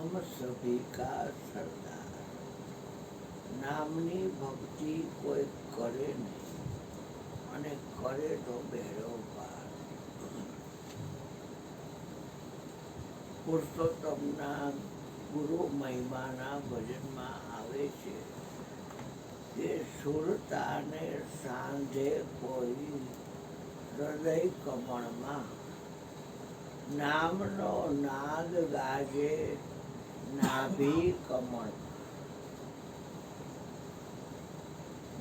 નામ સભી કા સરદાર. નામની ભક્તિ કોઈ કરે નહીં અને કરે તો બેડો પાર. પુરુષોત્તમના ગુરુ મહિમાના ભજનમાં આવે છે કે સુરતાને સાંજે કોઈ હૃદય કમળમાં નામનો નાદ ગાજે નાભી કમળ.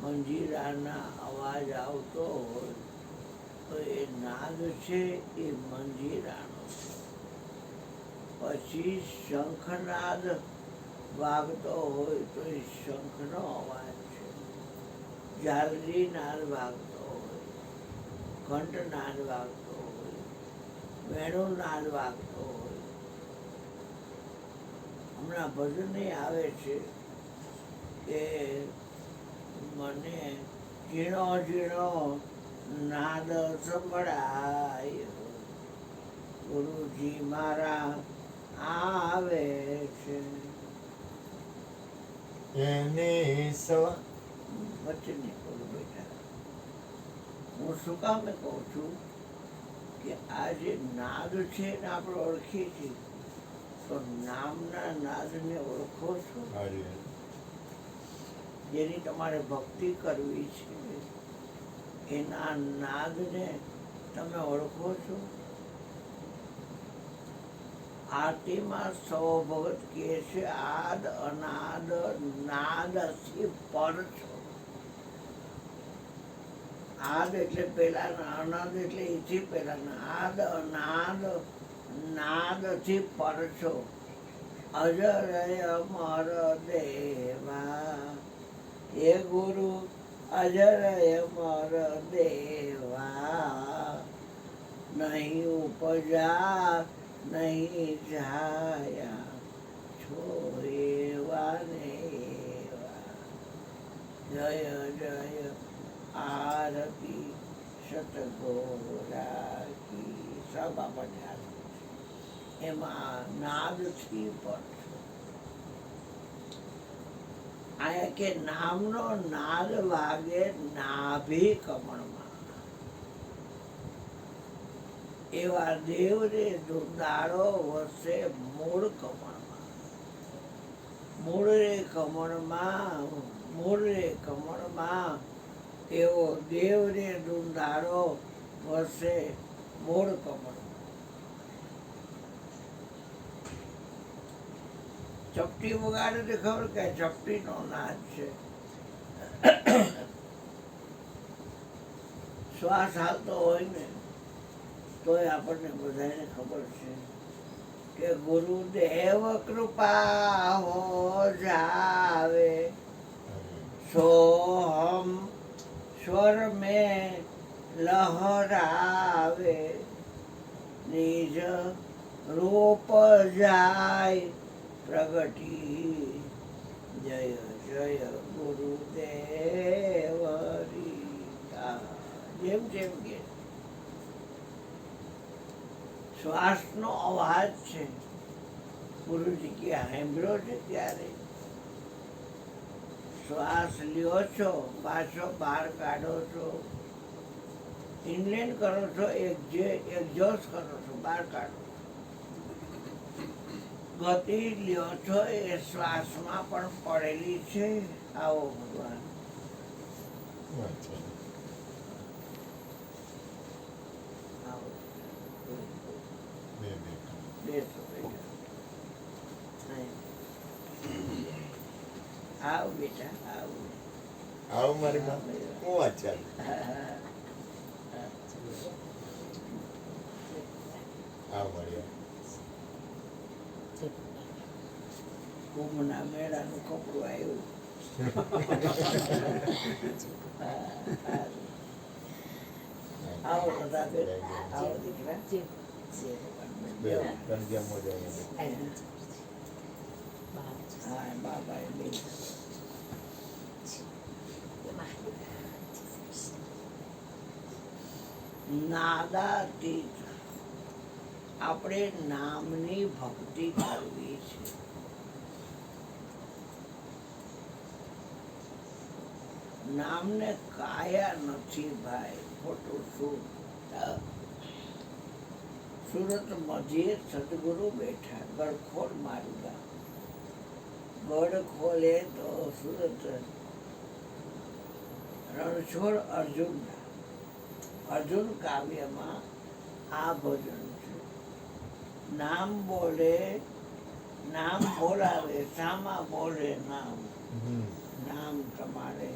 મંજીરાના અવાજ આવતો હોય તો એ નાદ છે એ મંજીરાનો. પછી શંખનાદ વાગતો હોય તો એ શંખનો અવાજ છે. ઝાલરી નાદ વાગતો હોય, ઘંટનાદ વાગતો હોય, વેણુનાદ વાગતો હોય. હમણાં ભજને આવે છે કે મને ઝીણો ઝીણો નાદ સંભળાય, ગુરુજી મારા આવે છે. વચ્ચે નહીં બોલું બેટા. હું શું કામ કહું છું કે આ જે નાદ છે ને આપણે ઓળખીએ છીએ, તો નામના નાદને ઓળખો છો? જેની તમારે ભક્તિ કરવી છે એના નાદને તમે ઓળખો છો? આરતીમાં સૌ ભગત કહે છે આદ અનાદ નાદથી પર છો. આદ એટલે પહેલાના, અનાદ એટલે એથી પહેલાના. આદ અનાદ નાદથી પર છો. અજર અમર દેવા હે ગુરુ, અજર અમર દેવા. નહીં ઉપજા નહીં જાયા છો એવા ને એવા. જય જય આરતી સતગોરા કી. સબ આપણને આરતી છે. એમાં નાદથી પણ આયા કે નામનો નાદ વાગે નાભી કમળમાં. એવા દેવને ધુંધાળો વસે મૂળ કમળમાં. મૂળે કમળમાં, મૂળે કમળમાં એવો દેવને ધુંધાળો વસે મૂળ કમળમાં. ચપટી વગાડે તો ખબર કે ચપટીનો નાદ છે. શ્વાસ હાલતો હોય ને તોય આપણને બધાને ખબર છે કે ગુરુદેવ કૃપા હો જાવે સોહમ સ્વર में લહરાવે નિજ રૂપ જાય પ્રગટી. જય જય ગુરુદેવ રીતા. જેમ જેમ કે શ્વાસનો અવાજ છે. ગુરુજી કે સાંભળ્યો છે ત્યારે શ્વાસ લ્યો છો, પાછો બહાર કાઢો છો, ઇનલેન કરો છો, એક્ઝોસ્ટ કરો છો, બહાર કાઢો. ગતિ લ્યો છો એ શ્વાસમાં પણ પડેલી છે. આવો ભગવાન. આવો બેસો બેટા. આવ બેટા આવ. આવો મારી માં. હું વાત ચાલે? આવો મારી. કુંભના મેળાનું કપડું આવ્યું. આવો બધા આવો દીકરા. હા બાબા એ બે નાદાતીત આપણે નામની ભક્તિ કરવી છે. નામને કાયા નથી ભાઈ, ખોટું શું. સુરત મધ્યે સદગુરુ બેઠા, ગળખોલ મારું ગામ. ગઢ ખોલે તો સુરત રણછોડ અર્જુન. અર્જુન કાવ્યમાં આ ભજન છે. નામ બોલે, નામ બોલાવે, સામા બોલે નામ. નામ તમારે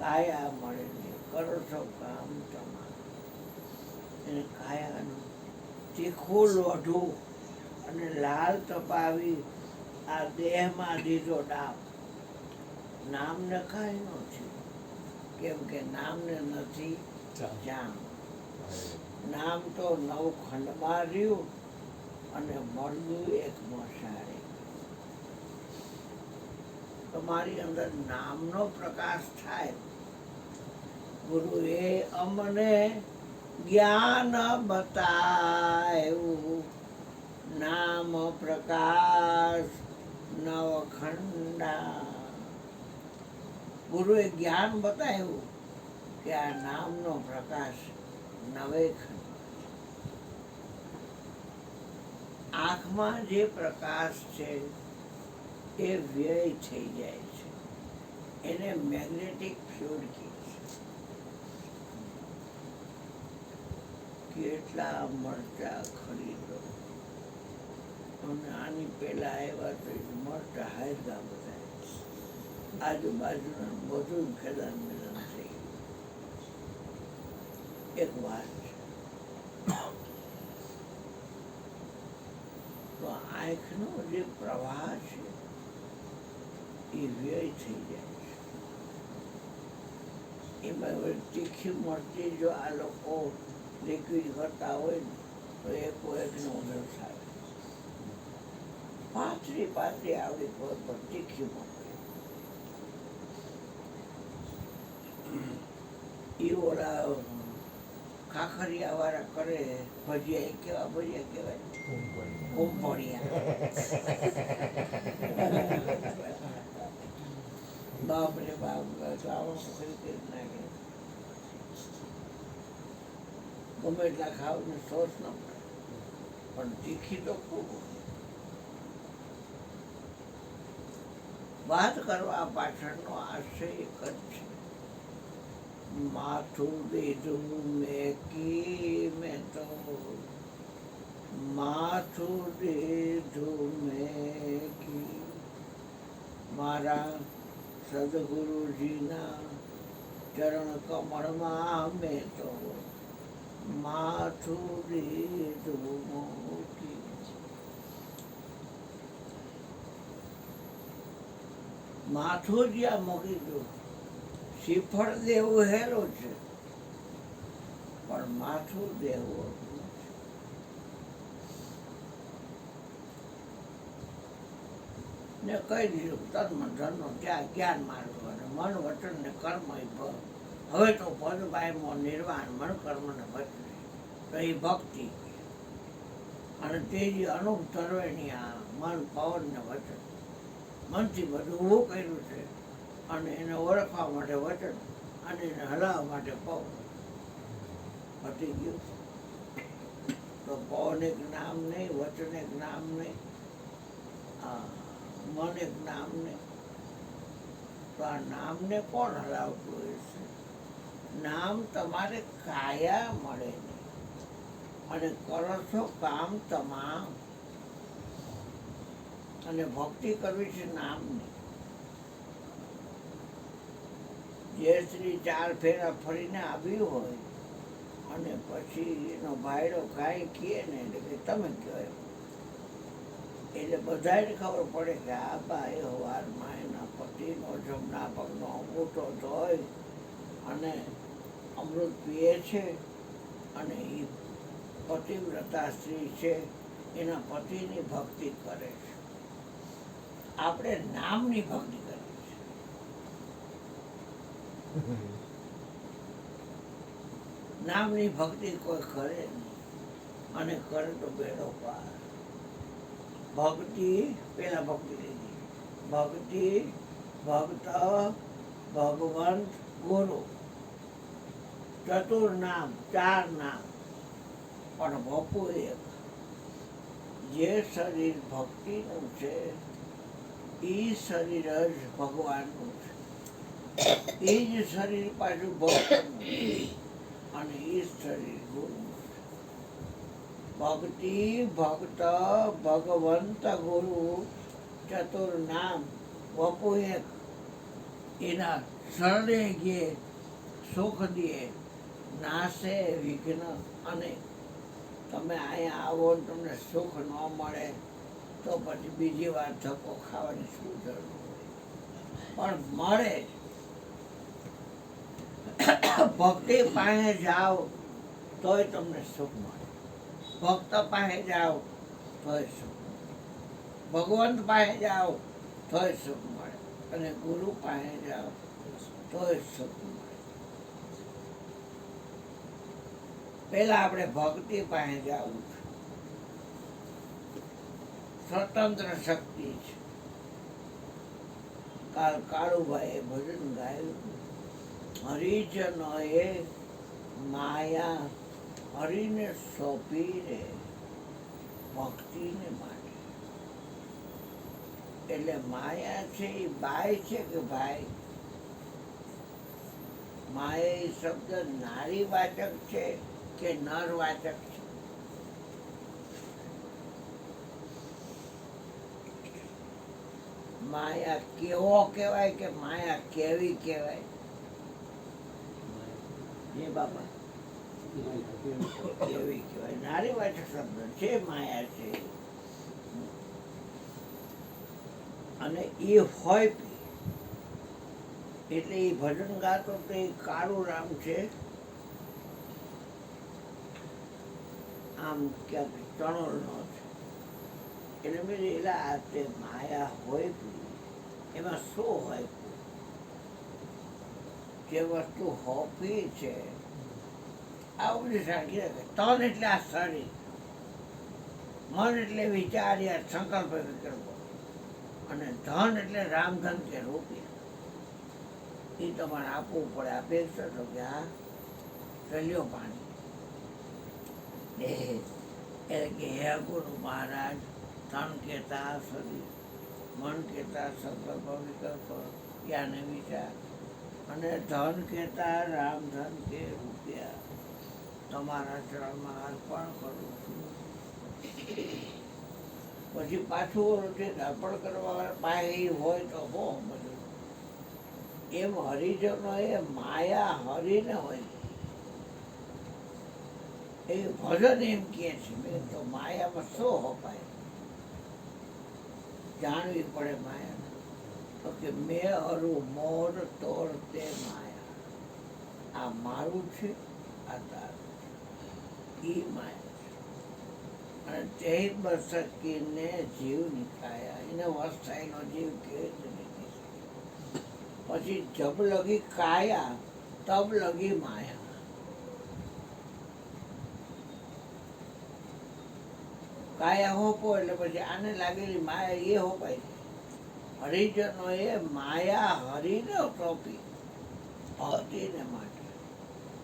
કાયા મળે ને, કરો છો કામ તમારે. એને કાયાનું તીખું લોઢું અને લાલ તપાવી આ દેહમાં દીધો ડાબ. નામને કાંઈ નથી, કેમ કે નામને નથી જામ. નામ તો નવ ખંડમાં રહ્યું અને મળ્યું એક મસારે. તમારી અંદર નામનો પ્રકાશ થાય. ગુરુએ અમને જ્ઞાન બતાવ્યું, નામ પ્રકાશ નવખંડા. ગુરુએ જ્ઞાન બતાવ્યું કે આ નામનો પ્રકાશ નવે ખંડ. આંખમાં જે પ્રકાશ છે એ વ્યય થઈ જાય છે, એને મેગ્નેટિક ફ્લુઇડ કહે છે. કેટલા મરચા ખરીદો અને આની પહેલા આવ્યા તો મરચા હાયગા બધા, આજુબાજુના બધું ખેદાન મેદાન થઈ ગયું. એક વાત છે, તો આંખનો જે પ્રવાહ છે એ વ્યય થઈ જાય છે. એમાં તીખી મરચી જો આ લોકો લિક્વિડ કરતા હોય ને તો એક ઉધર થાય. પાતળી પાતળી આવડી પર તીખી મરચી એ ઓલા ખાખરિયા વાળા કરે ભજીયા. એ કેવા ભજીયા કહેવાય? કુંભળિયા. બાપ રે બાપ, ખરીદી નાખે. ગમે એટલા ખાવ ને સોસ ન પડે, પણ તીખી તો ખૂબ. વાત કરવા પાછળનો આશય એક જ છે. માથું દીધું મેકી મેં તો, માથું દીધું મેકી. મારા સદગુરુજીના ચરણ કમળમાં મેં તો માથું દીધું મૂકી. માથું જ્યાં મૂકી દઉં, શ્રીફળ દેવું હેલું છે, પણ માથું દેવું ને કહી દીધું તન્મધનનો ત્યાં જ્ઞાન માર્ગો અને મન વચન ને કર્મ હવે તો પદ પામ્યો નિર્વાણ મન કર્મ ને વચન. તો એ ભક્તિ અને તેજી અનુપ તરવેણી આ મન પવન ને વચન. મનથી બધું ઊભું કર્યું છે અને એને ઓળખવા માટે વચન અને એને હલાવવા માટે પવન. પતી ગયું. તો પવન એક નામ નહીં, વચન એક નામ નહીં, મન એક નામ નહીં. તો આ નામને કોણ હલાવતું હોય છે? નામ તમારે કાયા મળે નહીં અને કરો છો કામ તમામ. અને ભક્તિ કરવી છે નામની. જે સ્ત્રી 4 ફેરા ફરીને આવ્યું હોય અને પછી એનો ભાઈડો કાંઈ કહે ને એટલે કે તમે કહો, એટલે બધાને ખબર પડે કે આ બાઈ હવારમાં એના પતિનો જમણા પગનો અંગૂઠો ધોઈ અને અમૃત પીએ છે અને એ પતિવ્રતા સ્ત્રી છે, એના પતિની ભક્તિ કરે છે. આપણે નામની ભક્તિ કરવી છે. નામની ભક્તિ કોઈ કરે નહીં. અને કરે તો બેડો પાર. ભક્તિ, પેલા ભક્તિ લીધી, ભક્તિ, ભક્ત, ભગવંત, ગુરુ, ચતુર નામ, 4 નામ, પણ વપુ એક. જે શરીર ભક્તિનું છે એ શરીર જ ભગવાનનું છે. એ જ શરીર પાછું ભક્તનું છે અને એ શરીર ગુરુનું છે. ભક્તિ, ભક્ત, ભગવંત, ગુરુ, ચતુર નામ, વપુ એક. એના શરણે ગયે સુખ દે, નાશે વિઘ્ન અનેક. તમે અહીંયા આવો ને તમને સુખ ન મળે તો પછી બીજી વાર ધક્કો ખાવાની શું જરૂર હોય? પણ મળે જ. ભક્તિ પાસે જાઓ તોય તમને સુખ મળે, ભક્ત પાસે જાઓ તોય સુખ મળે, ભગવંત પાસે જાઓ તોય સુખ મળે, અને ગુરુ પાસે જાઓ તોય સુખ મળે. પેલા આપણે ભક્તિ પાસે જવું છે. સ્વતંત્ર શક્તિ છે. કાલ કાળુભાઈએ ભજન ગાયું, હરિજનોએ માયા હરિને સોંપી રે ભક્તિને માટે. એટલે માયા છે એ બાઈ છે કે ભાઈ? માયા એ શબ્દ નારીવાચક છે કે નરવાચક છે? માયા કેવો કહેવાય કે માયા કેવી કહેવાય? એ બાબા કેવી કહેવાય? નારીવાચક શબ્દ છે, માયા છે. અને એ હોય બી. એટલે એ ભજન ગાતો તો એ કાળું રામ છે, આમ ક્યાંક ચણોળનો છે. એટલે મેં એલા આ તે માયા હોય બી, એમાં શું હોય? જે વસ્તુ હોપી છે આવું બધી સાંખી રાખે. તન એટલે આ શરીર, મન એટલે વિચાર યા સંકલ્પ વિકલ્પો, અને ધન એટલે રામધન કે રૂપિયા. એ તમારે આપવું પડે. અપેક્ષા તો કે આ ચલ્યો પાણી. એટલે કે હે ગુરુ મહારાજ, ધન કહેતા શરીર, મન કહેતા સંકલ્પ વિકલ્પ યાને વિચાર, અને ધન કહેતા રામધન કે રૂપિયા તમારા ચરણમાં અર્પણ કરું છું. પછી પાછું જે અર્પણ કરવા પાસે હોય તો બહુ બધું. એમ હરિજનો એ માયા હરીને હોય. એ ભજન એમ કહે છે. મેં તો માયામાં શું હોપાય? જાણવી પડે માયા. તો કે મેં હરું મોર તોર તે માયા. આ મારું છે, આ તારું છે. એ માયા છે. અને તે બસકીને જીવ નિકાયા. એને વસ્તાઈનો જીવ કેવી રીતે નીકળી શકે? પછી જબ લગી કાયા તબ લગી માયા. કાયા હોપો એટલે પછી આને લાગેલી માયા એ હોપાય. હરિજનો એ માયા હરીને સોંપી ભક્તિને માટે.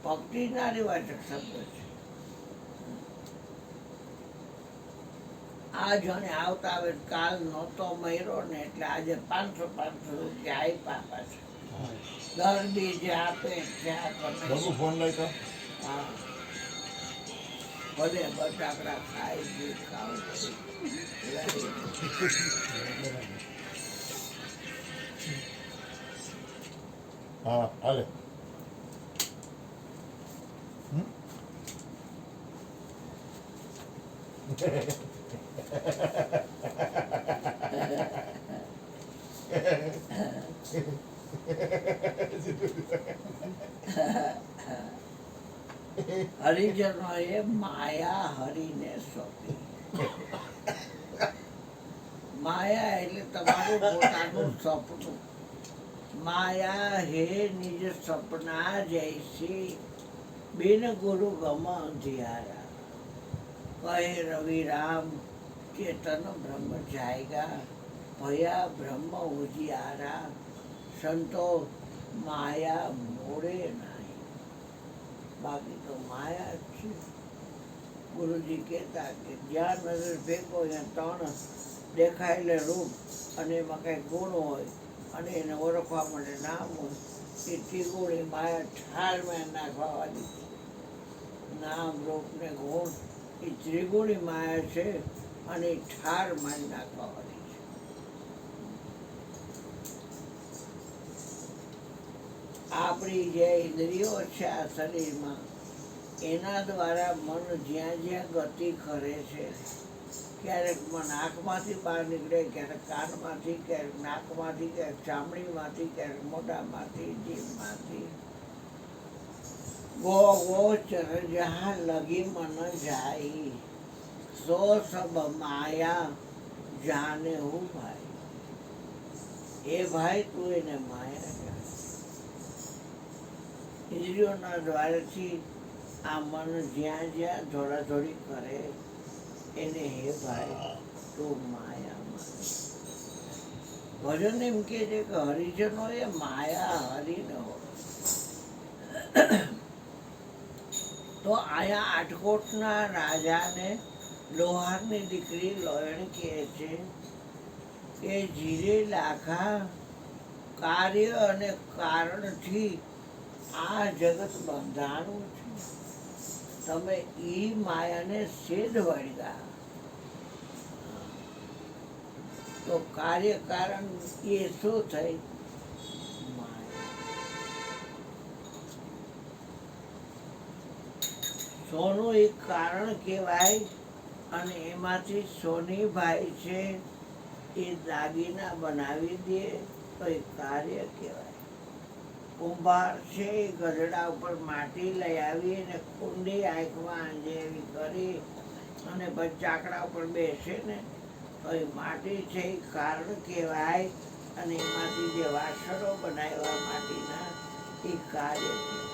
ભક્તિ નારીવાચક શબ્દ છે. આ જણે આવતા આવે કાલ નહોતો મર્યો ને એટલે આજે 500 રૂપિયા આપ્યા પાછા. દર બીજે આપે ત્યાં બાબુ ફોન લઈ તો હા, ભલે બટાકડા ખાઈ જે ખાવું હા હાલે. હરિજનો એ માયા હરીને સોંપી. માયા એટલે તમારું પોતાનું સપનું. માયા હે નિજ સપના જૈસી, બિન ગુરુ ગમ અંધિયારા. कहे रवि राम चेतन ब्रह्म जाएगा भया ब्रह्म उजियारा संतो माया मोड़े नहीं। बाकी तो माया છે. ગુરુજી કહેતા કે જ્યાં નજર ફેંકો ત્યાં ત્રણ દેખાયેલે રૂપ અને એમાં કંઈ ગુણ હોય અને એને ઓળખવા માટે નામ હોય એ ત્રિગુણી માયા ઠારમાં નાખવાની છે. નામ રૂપ ને ગુણ એ ત્રિગુણી માયા છે અને એ ઠારમાં નાખવાની છે. આપણી જે ઇન્દ્રિયો છે આ શરીરમાં એના દ્વારા મન જ્યાં જ્યાં ગતિ કરે છે, ક્યારેક મન આંખમાંથી બહાર નીકળે, ક્યારેક કાનમાંથી, ક્યારેક નાકમાંથી, ક્યારેક ચામડીમાંથી, ક્યારેક મોઢામાંથી, જીભમાંથી. ગો ગોચર જहाँ લગી મન જાય સો સબ માયા જાને હું ભાઈ. એ ભાઈ તું એને માયા જાણ. ઇન્દ્રિયોના દ્વારાથી આ મન જ્યાં જ્યાં દોડાદોડી કરે એને હે ભાઈ તું માયા માને. ભજન એમ કે છે કે હરિજનો એ માયા હરિનો. તો આયા આટકોટના રાજાને લોહારની દીકરી લોયણ કહે છે કે જીરે લાખા કાર્ય અને કારણથી આ જગત બંધાણું છે. તમે ઈ માયાને સેધ વળગા. તો કાર્ય કારણ એ શું થઈ? માયા. સોનું એક કારણ કહેવાય અને એમાંથી સોનીભાઈ છે એ દાગીના બનાવી દે તો એ કાર્ય કહેવાય. કુંભાર છે એ ગધડા ઉપર માટી લઈ આવી અને કુંડી આંખમાં આંજેવી કરી અને પછી ચાકડા ઉપર બેસે ને તો એ માટી છે એ કારણ કહેવાય અને એમાંથી જે વાસણો બનાવ્યા માટીના એ કાર્ય કહેવાય.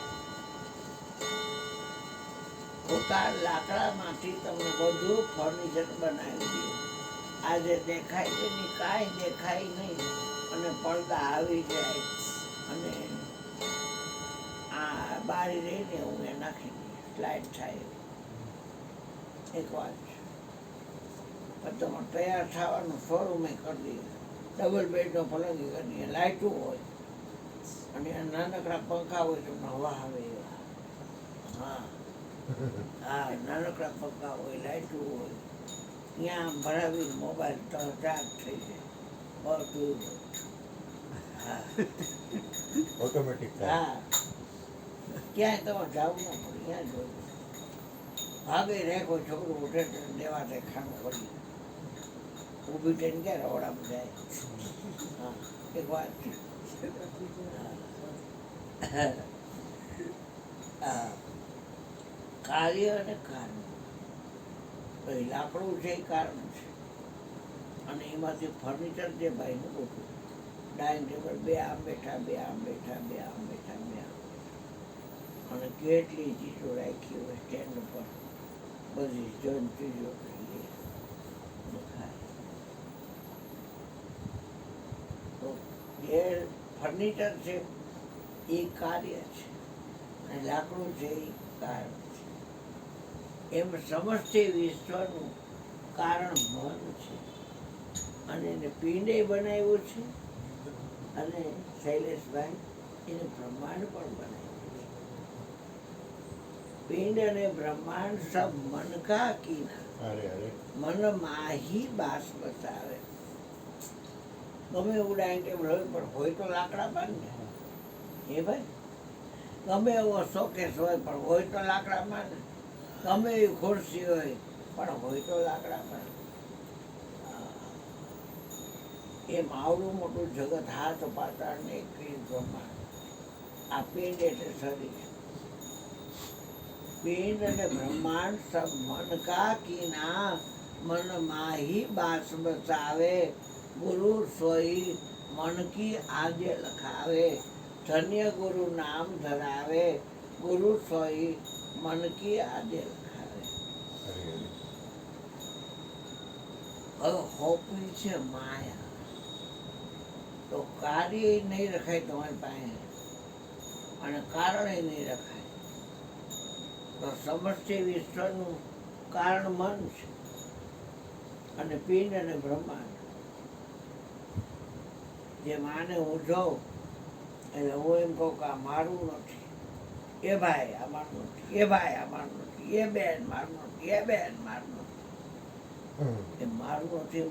ખોટા લાકડામાંથી તમે બધું ફર્નિચર બનાવી દે. આજે દેખાય છે ને કાંઈ દેખાય નહીં અને પડદા આવી જાય અને આ બારી રહીને હું એ નાખી દઈએ લાઈટ થાય. એક વાત છે. પણ તમારે તૈયાર થવાનું શોરૂમ કરી દઈએ, ડબલ બેડનો પલંગ કરી દઈએ, લાઇટું હોય અને નાનકડા પંખા હોય તો હવા આવે એવા. હા હા, નાનકડા પંખા હોય, લાઇટું હોય, ત્યાં ભરાવી મોબાઈલ ચાર્જ થઈ જાય બધું. હા ઓટોમેટિક હા, ક્યાંય તમારે જવું ન પડે, ત્યાં જોયું ભાગે રેખો છોકરું ઉઠે દેવા તે ખાણ પડી ઊભી થઈને ક્યાં રવડામાં જાય. હા, એક વાત છે. હા, કાર્ય અને કારણ. તો એ લાકડું છે એ કારણ છે અને એમાંથી ફર્નિચર જે ભાઈનું બધું ડાઇનિંગ ટેબલ, બે આમ બેઠા, બે આમ બેઠા, બે આમ બેઠા, બે આમ બેઠા અને કેટલી ચીજો રાખી હોય સ્ટેન્ડ ઉપર, બધી જન ચીજો દેખાય. તો જે ફર્નિચર છે એ કાર્ય છે અને લાકડું છે એ કારણ છે. એમ સમસ્ત વિશ્વનું કારણ મન છે અને એને પિંડે બનાવ્યું છે અને શૈલેષભાઈ એને બ્રહ્માંડ પણ બનાવ્યું છે. પિંડ અને બ્રહ્માંડ સબ મન કા કીના. અરે અરે મન માહી બાસ બતાવે. ગમે એવું ડાઇનિંગ ટેબલ હોય પણ હોય તો લાકડામાં ને. એ ભાઈ ગમે એવો શોકેસ હોય પણ હોય તો લાકડામાં ને. ગમે એવી ખુરશી હોય પણ હોય તો લાકડામાં. એમ આવડું મોટું જગત હાથ પાતાળ ને એકવીસ બ્રહ્માંડ. આ પિંડ એટલે શરીર. પિંડ અને બ્રહ્માંડ સબ મન કા કીના. મન માહી બાસ બસાવે. ગુરુ સોઈ મન કી આગે લખાવે. ધન્ય ગુરુ નામ ધરાવે. ગુરુ સોઈ મન કી આગે લખાવે. અરે અરે હવે હોપી છે માયા, તો કાર્ય નહીં રખાય તમારી પાસે અને કારણે નહીં રખાય. તો સમષ્ટિ વિશ્વનું કારણ મન છે અને પિંડ અને બ્રહ્માંડ. જે માને હું જોઉં એટલે હું એમ કહું કે આ મારું નથી, એ ભાઈ આ મારું નથી, એ ભાઈ આ મારું નથી, એ બેન મારું નથી, એ બેન મારું નથી. એ મારું નથી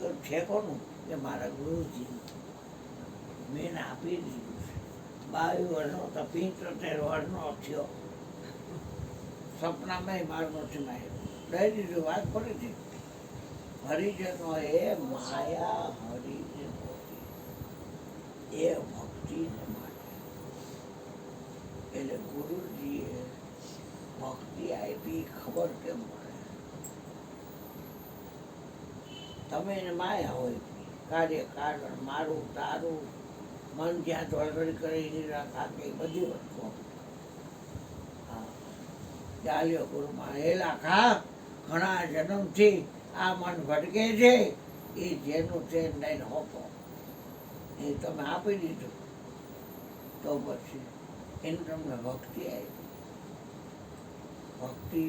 તો છે કોનું? એ મારા ગુરુજીનું. મેં આપી દીધું છે. 22 વર્ષનો તો 75 વર્ષનો થયો. સપનામાં મારું નથી માર્યું, દઈ દીધું. વાત પડી છે. હરિજનો એ માયા હરિજનો એ ભક્તિને માટે. એટલે ગુરુજીએ ભક્તિ આપી, ખબર કેમ પડે? તમે એને માયા હોય, કાર્ય કારણ, મારું તારું, મન જ્યાં દોડદોડ કરે એની રાખે, બધી વસ્તુ. હા, ચાલ્યો ગુરુમાં એલા ખા. ઘણા જન્મથી આ મન ભટકે છે, એ જેનું છે લઈને હોપો. એ તમે આપી દીધું તો પછી એને તમને ભક્તિ આવી. ભક્તિ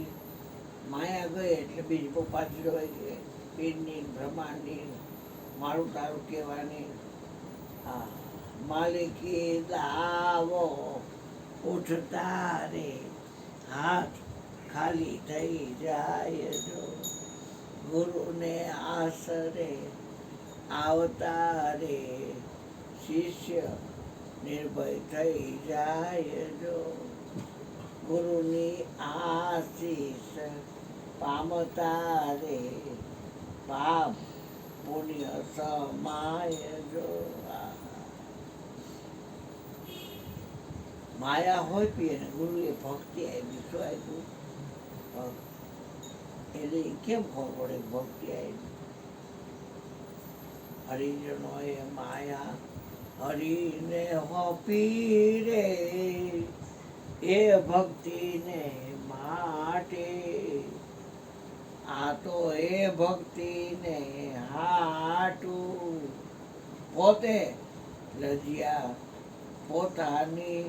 માયા ગઈ એટલે બીજી પાછી હોય ગઈ. પીરની બ્રહ્માંડની મારું તારું કહેવાની. હા, માલિકી દાવો ઉઠતા રે હાથ ખાલી થઈ જાય જો. ગુરુને આસરે આવતા રે શિષ્ય નિર્ભય થઈ જાય જો. ગુરુની આશીષ પામતા રે પાપ પુણ્ય સમાય જો. માયા હોય પીએ ને ગુરુએ ભક્તિ આવી. શું આપ્યું? એટલે કેમ ખબર પડે ભક્તિ આવી? હરિજનો એ માયા હરિને હોપી રે, એ ભક્તિને માટે. આ તો એ ભક્તિને હાટું પોતે લજ્યા પોતાની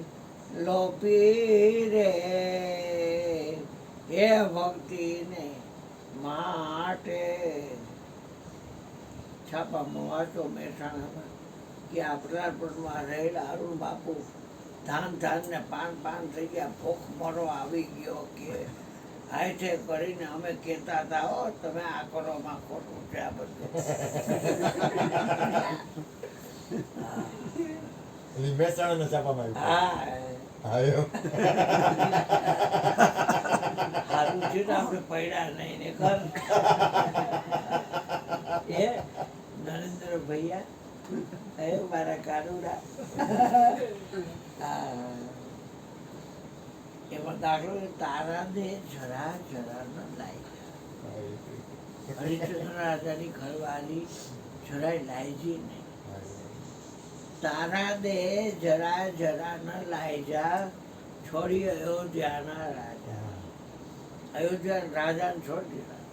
લોપી રે, એ ભક્તિને માટે. છાપામાં વાંચો મહેસાણામાં કે આ પ્રજાપુરમાં રહેલા અરુણ બાપુ ધાન ને પાન થઈ ગયા, ભૂખ મરો આવી ગયો કે હાથે કરીને અમે કહેતા હતા, હો તમે આ કરો માં ખોટું છે આ બધું. મહેસાણા છાપામાં સારું છે ને આપણે પડ્યા નહીં ને કર. એ નરેન્દ્ર ભૈયા એ મારા કાનુડા. એમાં દાખલો તારા દે જરા જરા ન લાય. હરિચંદ્ર રાજાની ઘરવાળી જરાય લાયજી નહીં. તારા દે જરા જરા ન લાયજા, છોડી અયોધ્યાના રાજા. અયોધ્યા રાજાને છોડી દીધા.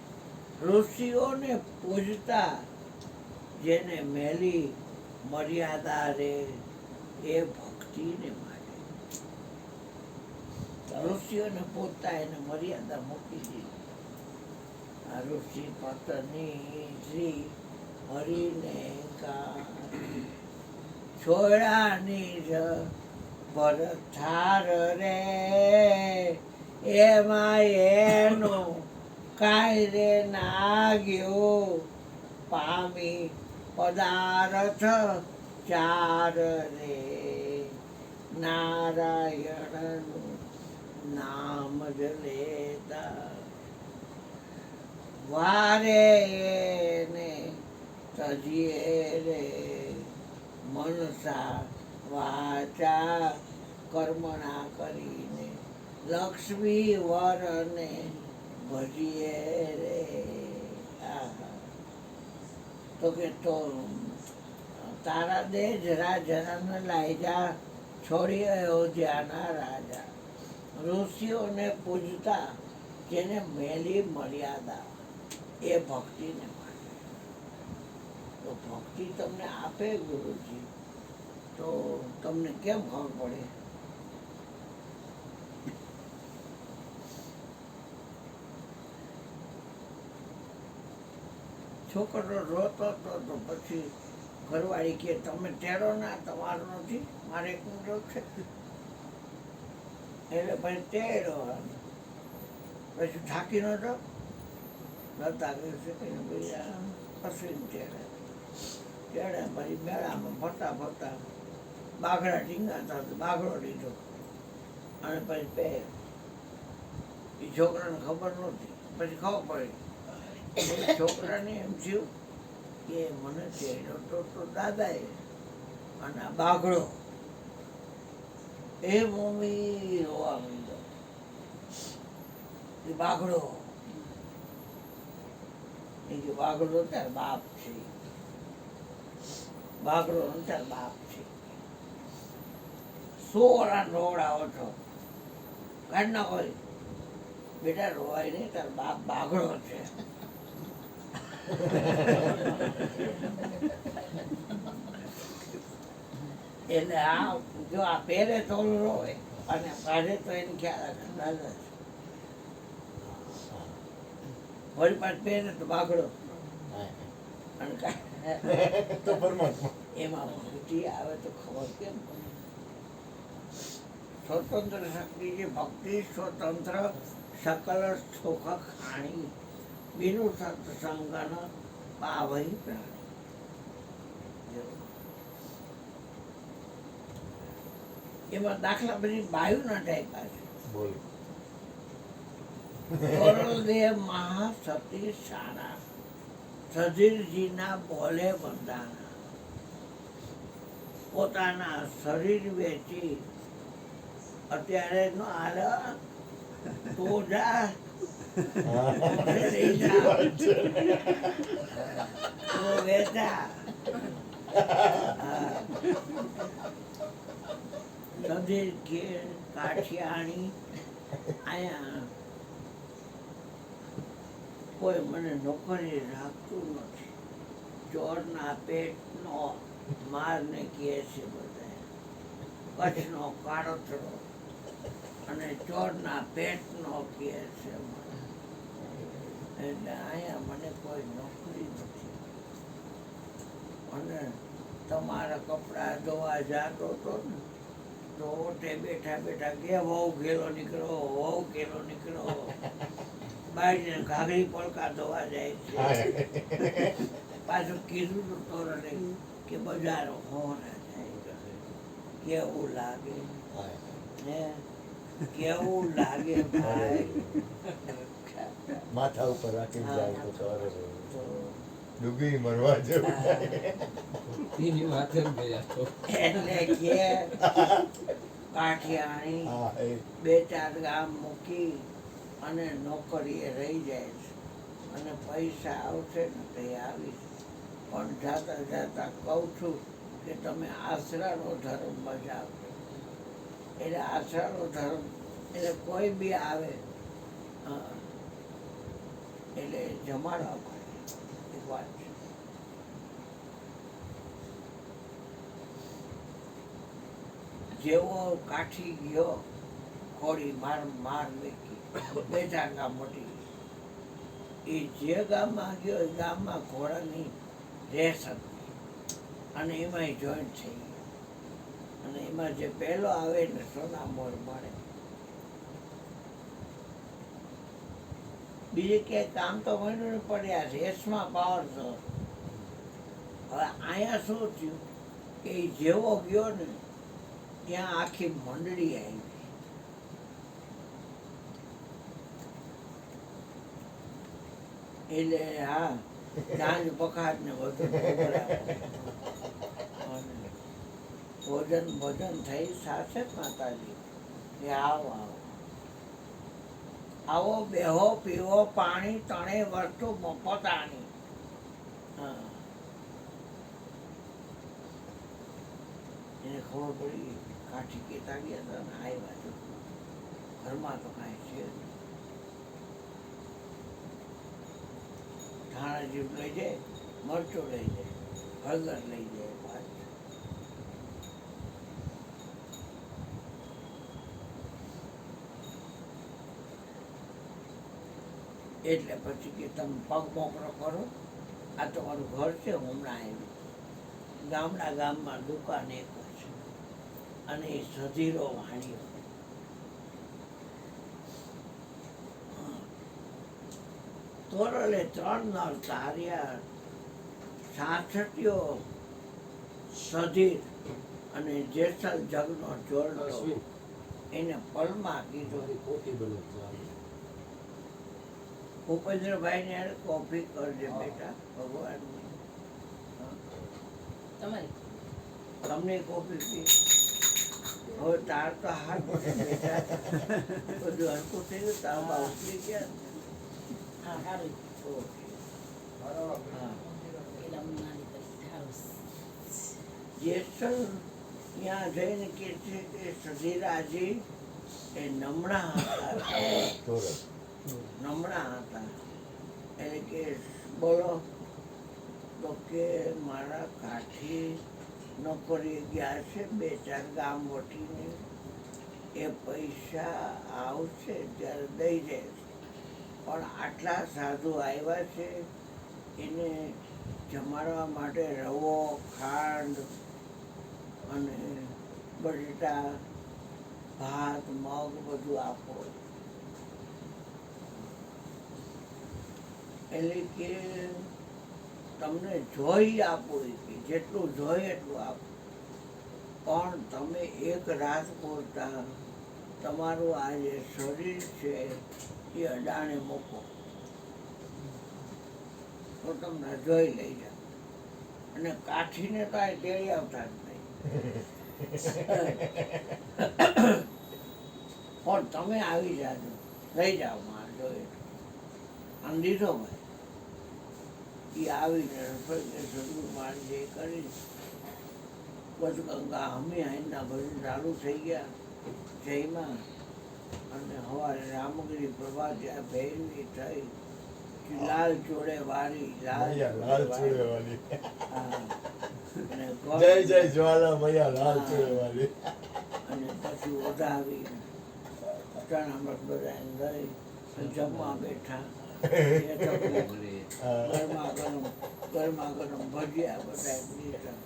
ઋષિઓને પૂજતા જેને મેલી મર્યાદા રે, એ ભક્તિને માટે. ઋષિઓને પૂજતા એને મર્યાદા મૂકી દીધી. આ ઋષિ પત્ની શ્રી હરિને છોડાની જ ભરથાર રે, એમાં એનું કાંઈ રે નાગ્યો પામી પદાર્થ ચાર રે. નારાયણનું નામ જ લેતા વારે ને તજીએ રે. મનસા વાચા કર્મણા કરીને લક્ષ્મી વરને ભજીએ રે. તો કે તો તારા દે જરા જરા ન લાયજા, છોડી અયોધ્યાના રાજા. ઋષિઓને પૂજતા જેને મેલી મર્યાદા, એ ભક્તિને માટે. શક્તિ તમને આપે ગુરુજી તો તમને કેમ ખબર પડે? છોકરો રોતો હતો તો પછી ઘરવાળી કે તમે ટેરો ના, તમારો નથી, મારે એકનું રોગ છે. એટલે પછી ટેરો પછી થાકી નતો નતા પછી ટેરે પછી મેળામાં ફરતા ફરતા બાઘડા ટીંગાતા બાઘડો લીધો અને પછી પહેર. એ છોકરાને ખબર નહોતી, પછી ખબર પડી. છોકરાને એમ થયું કે મને તેડો તો દાદાએ અને આ બાઘડો. એ મમ્મી રોવા માંડ્યો. એ બાઘડો એ કે બાઘડો તાર બાપ છે, બાઘડો તાર બાપ છે. 100 રોવડાવો છો, કાઢ નાખો. બેટા રોવાય નહીં, તાર બાપ બાઘડો છે. એટલે આ જો આ પહેરે તો રોવે અને કાઢે તો એને ખ્યાલ રાખે દાદા છે. વળી પાછ પહેરે તો બાઘડો અને તો પરમાત્મા. એમાં ભક્તિ આવે તો ખબર કેમ પડે? સ્વતંત્ર શક્તિ છે ભક્તિ, સ્વતંત્ર સકલ સુખ ખાણી, બિનુ સત્સંગન પાવઈ પ્રાણી. એમાં દાખલા બધી બાયુના ટાઈપા છે. બોલ. કરોલદેવ મહાસતી સારા, સધીરજીના બોલે બંધાના. પોતાના શરીર વેચી અત્યારે નો હાલ તો જા તો વેચા. સધીર ઘેર કાઠિયાણી આયા કોઈ મને નોકરી રાખતું નથી. ચોરના પેટનો મારને કહે છે બધા. કચ્છનો કાળોતરો અને ચોરના પેટનો કહે છે મને. એટલે અહીંયા મને કોઈ નોકરી નથી. અને તમારા કપડાં ધોવા જાતો હતો ને તો ઓટે બેઠા બેઠા કે વહુ ગેલો નીકળો, વહુ ગેલો નીકળો. બાઈને ઘાઘરી પડકા ધોવા જાય છે. પાછું કીધું તો તોરણે કે બજારો હોના જાય. કેવું લાગે હે? કેવું લાગે ભાઈ? માથા ઉપર રાખીને જાય તો કરે તો ડૂબી મરવા જેવું. એટલે કે કાઠિયાણી હા એ 2-4 ગામ મૂકી અને નોકરીએ રહી જાય છે. અને પૈસા આવશે ને તે આવીશ. પણ જાતા જાતા કહું છું કે તમે આશરાનો ધર્મ બજાવજો. એટલે આશરાનો ધર્મ એટલે કોઈ બી આવે એટલે જમાડવા માટે એક વાત છે. જેવો કાઠી ગયો કોળી માર માર મેકી 2-4 ગામ મોટી. એ જે ગામમાં ગયો એ ગામમાં ઘોડાની રેસ હતી અને એમાં જોઈન્ટ થઈ ગયો. અને એમાં જે પહેલો આવે ને સોના મોર મળે. બીજે ક્યાંય કામ તો મળ્યું પડ્યા રેસમાં પાવર તો. હવે અહીંયા શું થયું કે એ જેવો ગયો ને ત્યાં આખી મંડળી આવી. એટલે હા સાંજ પખાત ને બધું ભોજન ભોજન થઈ સાથે જ માતાજી કે આવો આવો આવો બેહો પીવો પાણી ત્રણેય વસ્તુ મફત આણી. હા એને ખબર પડી. કાઠી કેતા ગયા હતા ને આવ્યા તો ઘરમાં તો કાંઈ છે નહીં. ધાણા જીવ લઈ જાય, મરચો લઈ જાય, હળદર લઈ જાય વાત. એટલે પછી કે તમે પગ મોકળો કરો, આ તમારું ઘર છે, હમણાં આવી. ગામમાં દુકાન એક છે અને એ સધીરો વાણિયો. તોરલે 3 નર તાર્યા, સાઠટીયો સધીર અને જેસલ જગનો જોડતો એને પલમાં કીધો. ભૂપેન્દ્રભાઈ ને કોફી કરજે બેટા, ભગવાન તમને કોફી પી. હવે તાર તો હાથ છે બેટા, બધું હરકું થઈ ગયું, તારમાં ઉતરી ગયા. જેસલ ત્યાં જઈને કે છે કે સધીરાજી એ નમણા હતા, નમણા હતા. એટલે કે બોલો તો કે મારા કાઠી નોકરી ગયા છે 2-4 ગામ વટીને, એ પૈસા આવશે ત્યારે દઈ દે. પણ આટલા સાધુ આવ્યા છે, એને જમાડવા માટે રવો, ખાંડ અને બટેટા, ભાત, મગ બધું આપો. એટલે કે તમને જોઈ આપો, કે જેટલું જોઈએ એટલું આપો, પણ તમે એક રાત પૂરતા તમારું આ જે શરીર છે એ અડાણે મૂકો તો તમને જોઈ લઈ જાઓ. અને કાઠીને તો આ તેડી આવતા જ નહીં, પણ તમે આવી જાજો, લઈ જાઓ માર જોઈએ. અને દીધો ભાઈ એ આવીને રસોઈ માર જે કરી ગંગા અમે અહીંના ભજન ચાલુ થઈ ગયા જયમાં. અને સવારે રામગીરી પ્રભા ત્યાં ભેરવી થઈ, લાલ ચોળે વાળી, લાલ ચોળે વાળી. અને જય જય જ્વાલા મૈયા લાલ ચોળે વાળી. અને પછી ઓઢાવી ચણામૃત બધા લઈ જમવા બેઠા. ગરમા ગરમ ભજીયા બધા દીધા,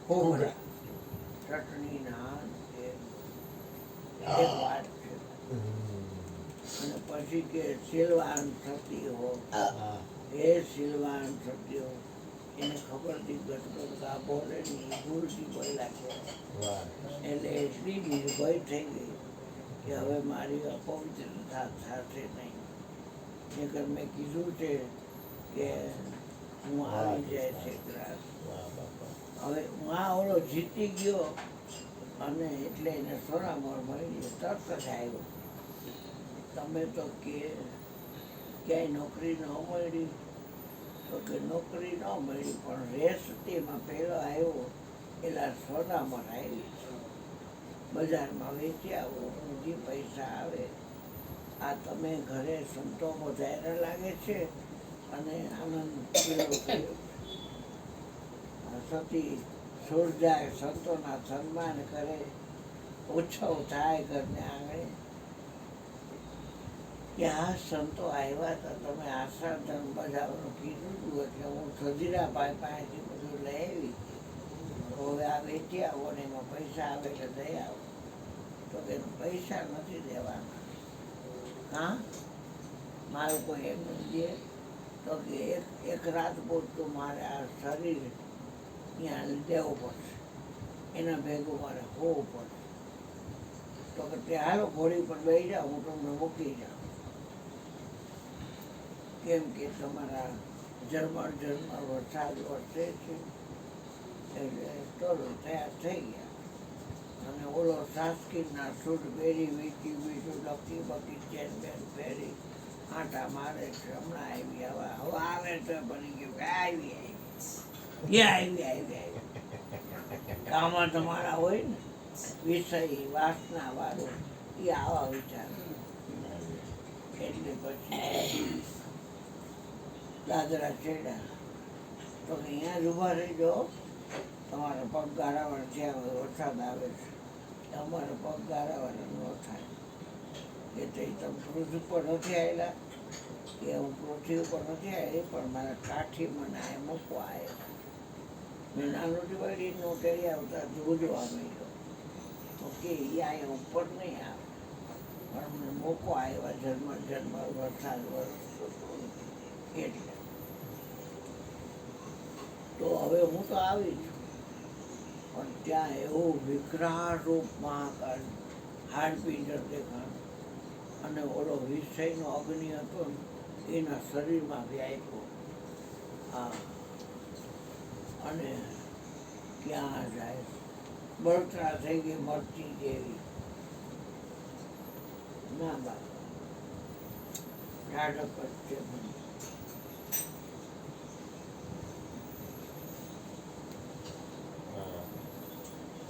ખોબરા ચટણી ના એક વાત છે. અને પછી કે સિલવાન થતી હો, એ સિલવાન થતી હો, એને ખબર હતી ગટગટ ગા બોલે ની ભૂલથી બોલ્યા છે. એટલે એટલી નિર્ભય થઈ ગઈ કે હવે મારી અપવિત્રતા થશે નહીં. નહીંતર મેં કીધું છે કે હું આવી જાય છે ગ્રાસ. હવે હું ઓલો જીતી ગયો અને એટલે એને સોનામોર મળી તરત જ આવ્યો. તમે તો કે ક્યાંય નોકરી ન મળી, તો કે નોકરી ન મળી પણ રેસતીમાં પહેલો આવ્યો એટલે સોનામોર આવી, બજારમાં વેચી આવો, જે પૈસા આવે આ તમે ઘરે સંતો વધારે લાગે છે અને આનંદ કર્યો. સતી સુરજાય સંતોના સન્માન કરે, ઉત્સવ થાય ઘરને આંગણે કે આ સંતો આવ્યા હતા, તમે આશા ધર્મ બજાવવાનું કીધું હતું એટલે હું સજીરાભાઈ પાસેથી બધું લઈ આવી. હવે આ વેચી આવો ને એમાં પૈસા આવે એટલે દઈ આવો. તો કે પૈસા નથી દેવાના. હા, મારું કોઈ એમ નથી. તો કે એક રાત પૂરતું મારે આ શરીર ત્યાં દેવું પડશે, એના ભેગું મારે હોવું પડશે. તો કે તે હાલો ઘોડી પર બેસી જાઓ, હું તમને મૂકી જાઉં. કેમ કે તમારા ઝરમર વરસાદ વરસે છે. એટલે ચલો તૈયાર થઈ ગયા. અને ઓલો સાસ્કીના સૂટ પહેરી, વીટી બીજું લકી બકી ચેન બેન પહેરી આંટા મારે છે. હમણાં આવી, હવે આવે તો બની ગયું કે આવી. કામમાં તમારા હોય ને વિષય વાસના વાળો એ આવા વિચાર. એટલે પછી દાદરા ચડ્યા, તો અહીંયા જ ઊભા રહી જાઓ, તમારા પગ ગાળાવાળા છે, હવે વરસાદ આવે છે, અમારા પગ ગાળાવાળા ન થાય. એટલે તમે પૃથ્વી ઉપર નથી આવેલા કે હું પૃથ્વી ઉપર નથી આવી, પણ મારા કાઠી મને આ મૂકવા આવ્યા. મેં નાનું દિવાળી નોટરી આવતા જોવા મળ્યો તો કે એ અહીંયા ઉપર નહીં આવે, પણ મને મૂકવા આવ્યા. જન્મ વરસાદ વરસતો એટલે તો હવે હું તો આવી છું, પણ ત્યાં એવું વિકરાળ રૂપ મહાકાળ હાડપિંજર દેખાણ, અને ઓલો વિષયનો અગ્નિ હતો ને એના શરીરમાં વ્યાપ્યો. હા, અને ક્યાં જાય, બળતરા થઈ ગઈ મરચી જેવી. ના બાપા, ટાઢક જ છે મને.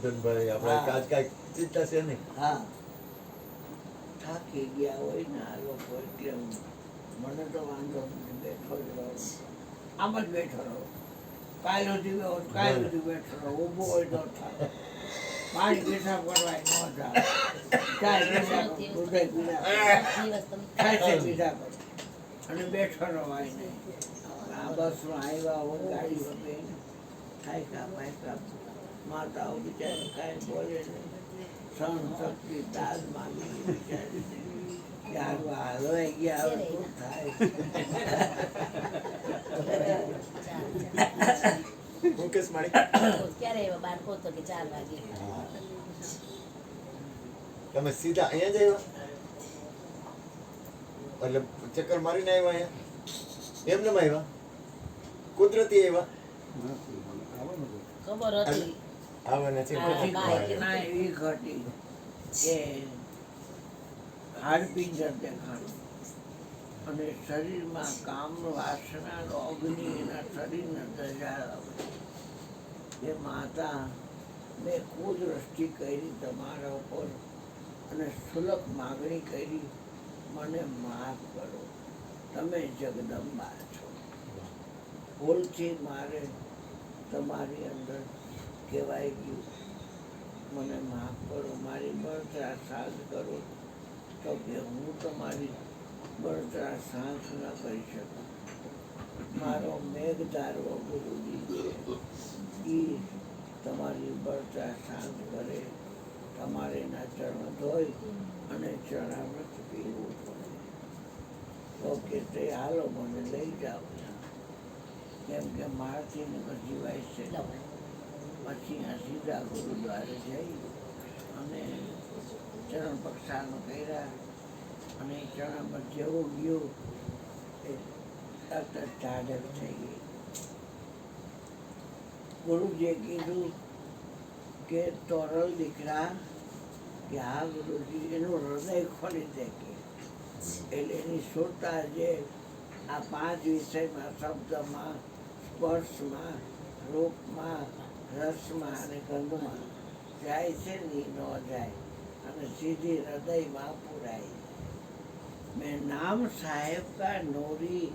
ધનભાઈ આપણે હા. કાંઈ કાંઈ ચિંતા છે નહીં. હા, થાકી ગયા હોય ને આ લોકો, એટલે મને તો વાંધો નથી, બેઠો જ રહો, આમ જ બેઠો રહો. કાલ સુધી બેઠો રહો, ઊભો હોય તો થાય. પાણી પેશાબ કરવા ન જાવ, ચાય પીધા કરો, દૂધ પીધા કરો, ખાય પીધા કરો, અને બેઠો રહો. આય નહીં, આ બસમાં આવ્યા હોય, ગાડી વગેરે ખાયકા પાયકા, માતાઓ બિચારી કાંઈ બોલે નહીં, સહન શક્તિ દાદ માંગી બિચારી. યાર હલવાઈ ગયા, હવે શું થાય? મુકેશ માણી ક્યારે એવા બાર કહો તો કે 4 વાગે. તમે સીધા અહીંયા જ આવ્યા, એટલે ચક્કર મારીને આવ્યા અહીંયા? એમને આવ્યા? કુદરતી આવ્યા? ખબર હતી આવે નથી. હા, પછી બાય. ઘટના એવી ઘટી કે હાડપિંજર દેખાણું, અને શરીરમાં કામ વાસનાનો અગ્નિ એના શરીરને દજાડાવે. એ માતા, મેં કુદૃષ્ટિ કરી તમારા ઉપર અને સુલભ માગણી કરી, મને માફ કરો, તમે જગદંબા છો. ભૂલથી મારે તમારી અંદર કહેવાય ગયું, મને માફ કરો, મારી બળતરા સાથ કરો. તો કે હું તમારી બળતરા સાથ ન કરી શકું. મારો મેઘધારવો ગુરુજી છે, એ તમારી બળતરા શાંત કરે. તમારે એના ચરણ ધોઈ અને ચરણામૃત પીવું પડે. તો કે તે હાલો મને લઈ જાઓ, કેમ કે મારાથી ને જીવાય છે. પછી આ સીધા ગુરુદ્વારે જઈ અને ચરણ પક્ષાનો કર્યા, અને ચરણ પર જેવું ગયું એ તરત જ ટાઢક થઈ ગઈ. ગુરુજીએ કીધું કે તોરલ દીકરા, કે હા ગુરુજી, એનું હૃદય ખોલી દે કે. એટલે એની સુરતા જે આ 5 વિષયમાં, શબ્દમાં, સ્પર્શમાં, રૂપમાં, રસમાં અને ગંધમાં જાય છે ને, એ ન જાય, અને સીધી હૃદયમાં પુરાય. મેં નામ સાહેબ કા નોરી,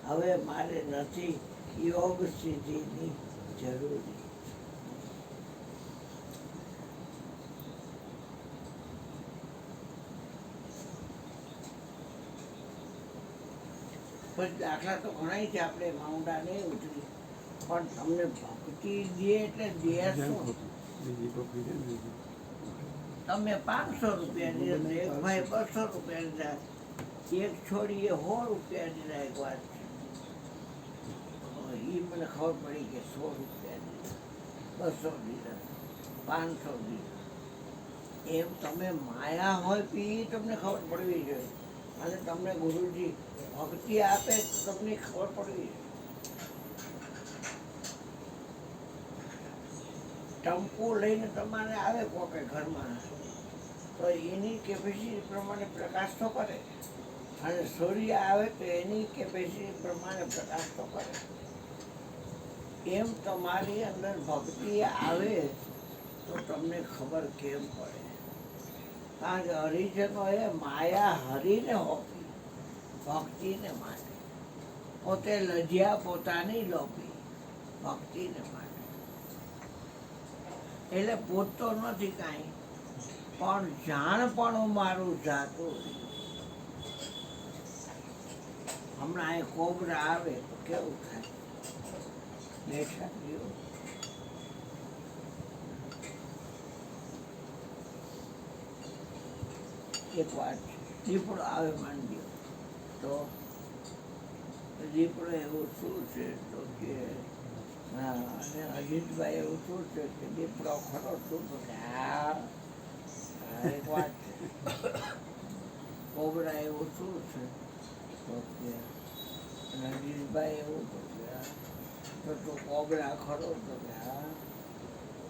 હવે મારે નથી યોગ સિદ્ધિની જરૂરી. પછી દાખલા તો ઘણા છે, આપણે માઉન્ડા નહીં ઉતરી, પણ તમને ભક્તિ દે એટલે દે શું? તમે 500 રૂપિયા દીધા, એક ભાઈ 200 રૂપિયા દીધા, એક છોડીએ 100 રૂપિયા દીધા. એક વાત છે, એ મને ખબર પડી કે 100 રૂપિયા દીધા, 200 દીધા, 500 દીધા. એમ તમે માયા હોય પી તમને ખબર પડવી જોઈએ, અને તમને ગુરુજી ભક્તિ આપે તો તમને ખબર પડવી જોઈએ. ટંપુ લઈને તમારે આવે કોકે ઘરમાં, તો એની કેપેસિટી પ્રમાણે પ્રકાશ તો કરે, અને સૂર્ય આવે તો એની કેપેસિટી પ્રમાણે પ્રકાશ તો કરે. એમ તમારી અંદર ભક્તિ આવે તો તમને ખબર કેમ પડે? કારણ કે હરિજનોએ માયા હરીને હોપી, ભક્તિને માટે. પોતે લજ્યા પોતાની લોપી, ભક્તિને માટે. એટલે પૂછતો નથી કાંઈ, પણ જાણપણું મારું જાતું રહ્યું. હમણાં એ કોબરા આવે તો કેવું થાય? બેઠા રહ્યો. એક વાત છે, દીપડો આવે માંડ્યો તો દીપડો એવું શું છે તો કે હા, અને અજીતભાઈ એવું શું છે કે દીપડો ખરો શું તો કે હા, એક વાત છે. કોબરા એવું શું છે તો કે અને અજીતભાઈ એવું તો કે હા. તો તું કોબરા ખરો તો કે હા.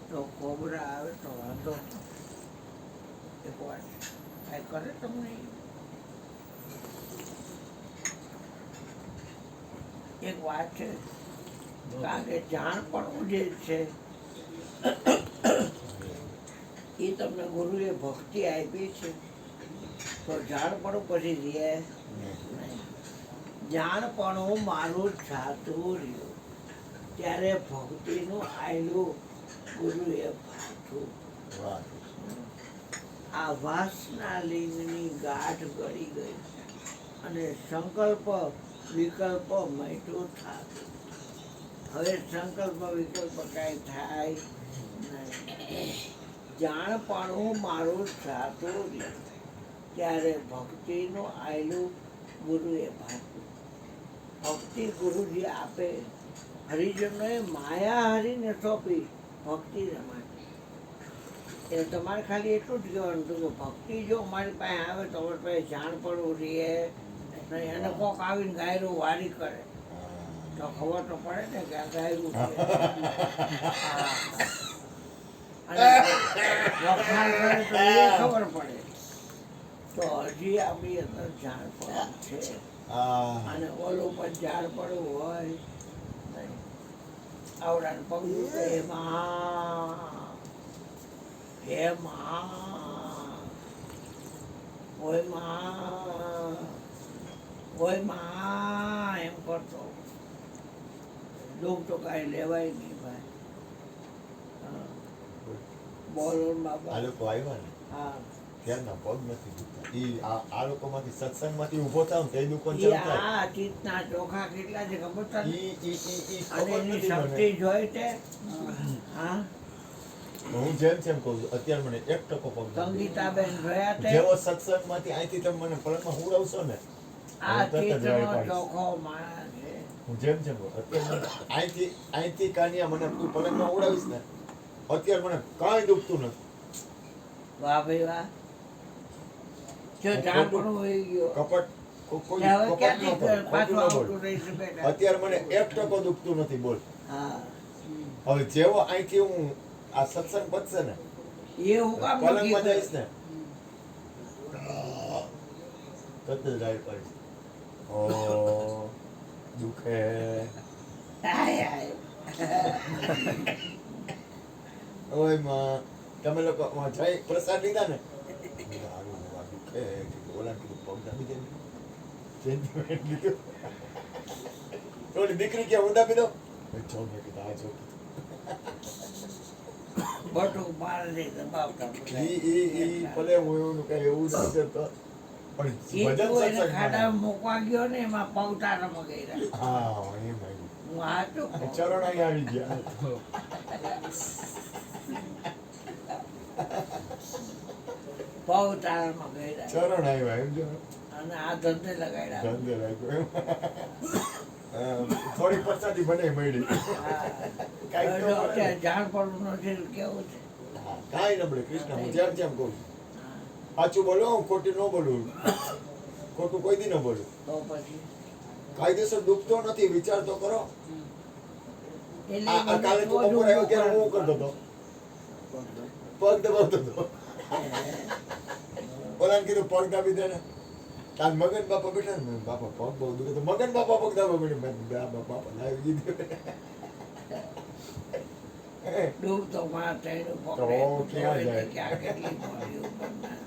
તો કોબરા આવે તો વાંધો નહીં. એક વાત છે, કાંઈ કરે તમને? એક વાત છે, કારણ કે જાણપણું જે છે એ તમને ગુરુએ ભક્તિ આપી છે તો જાણપણું પછી રહે નહીં. જાણપણું મારું જાતું રહ્યું ત્યારે ભક્તિનું આયલું ગુરુએ ભાથું. વાહ. આ વાસના લિંગની ગાંઠ ગળી ગઈ અને સંકલ્પ વિકલ્પ મટ્યું થાતું. હવે સંકલ્પ વિકલ્પ કાંઈ થાય નહીં. જાણપણું મારું જાતું રહ્યું ત્યારે ભક્તિનું આયલું ગુરુએ ભાથું. ભક્તિ ગુરુજી આપે. હરિજનોએ માયા હરીને સોંપી ભક્તિને માટે. એટલે તમારે ખાલી એટલું જ કહેવાનું હતું કે ભક્તિ જો મારી પાસે આવે તો અમારી પાસે જાણપણું રહે નહીં. એને કોક આવીને ગાયરું વારી કરે તો ખબર તો પડે ને કે આ ગાયરું છે. હા. અને વખાણ કરે તો એ ખબર પડે. તો હજી આપણી અંદર જાણપણું છે અને ઓલું પણ જાણપણું હોય નહીં. આવડાને પગલું કે માં હે માં, ઓય માં, ઓય માં એમ કરતો. દુઃખ તો કાંઈ લેવાય નહીં ભાઈ. હા. બોલો ને બાબા. આ લોકો આવ્યા ને હા. ત્યારના પગ નથી દુખતા. ઈ આ લોકોમાંથી સત્સંગમાંથી ઊભો થાવ ને તે દુકાન ઈ ચાલુ થાય. આ ચિત્તના ચોખા કેટલા છે ખબર તને? ઈ અને ખબર એની નથી શક્તિ મને. જોઈ તે. હા. હું જેમ કહું છું અત્યારે મને 1% પગ નથી. સંગીતાબેન જોયા તે? જેવો સત્સંગમાંથી અહીંથી તમે મને પલકમાં હુવડાવશો ને આ હું તરત જ ચિત્તનો વાળી પાડીશ. ચોખ્ખો માણસ છે. હું જેમ કહું અત્યારે મને અહીંથી કાનિયા મને તું પલકમાં ઉડાવીશ ને અત્યારે મને કાંઈ દુખતું નથી. વાહ ભાઈ વાહ. જો જાણપણું હોઈ ગયો. કપટ કોઈ ને હવે કપટ ન ક્યાંથી બોલ, પાછું ખોટું ન બોલ. આવતું રહીશ બેટા? અત્યારે મને 1% દુખતું નથી બોલ. હા. હવે જેવો અહીંથી હું આ સત્સંગ પતશે ને એ હું કામ નક્કી પલંગમાં કરું? જઈશ ને તરત જ રાઈડ પાડીશ. ઓ દુખે. હાય હાય. ઓય માં તમે લોકો જઈ પ્રસાદ લીધા ને હારું આ દુખે ઓલા કીધું પગ દાબી દે સેન્ટિમેન્ટ લીધું. ઓલી દીકરી કે ઊંધા પીધો જો મેં કીધું આ જો બટુક મારે નહીં દબાવતા બધા. ઈ ભલે હું એવું કઈ એવું નથી કરતો પણ ઈ ભજન તું એને સત્સંગ ખાડામાં મૂકવા ગયો ને એમાં પવતારામાં ગયેલા. હા એમ આવ્યું. હું હાચું કહું. ચરણ અહીં આવી ગયા. પવતારામાં ગયેલા ચરણ આવ્યા એમ જો અને આ ધંધે લગાડ્યા. ધંધે રાખ્યો એમ. થોડી પ્રસાદી મને મળી. કાંઈક તો મળે. અત્યારે જાણપણું નથી કેવું છે. હા, કાંઈ ન મળે કૃષ્ણ હું જેમ જેમ કહું છું. સાચું બોલો હું ખોટું ન બોલું. ખોટું કોઈ દી ન બોલું. તો પછી કાયદેસર દુખતો નથી વિચાર તો કરો. એટલે આ કાલે તું બપોરે આવ્યો ત્યારે હું કરતો હતો પગ દબાવતો હતો. ઓલાને કીધું પગ દાબી દે ને કાલ મગન બાપા બેઠા ને બાપા પગ બહુ દુખે તો મગન બાપા પગ દાબા બેઠે બાપા લાવી દીધું. ડૂબ તો માં થઈને તો ક્યાં જાય? ક્યાં કેટલી મોડી ઉંમરના.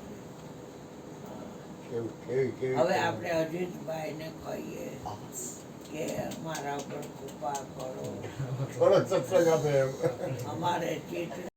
કેવી કેવી કેવી હવે આપણે અજીતભાઈ ને કહીએ કે અમારા પર કૃપા કરો, થોડો સત્સંગ આપે એમ અમારે ચિત્ત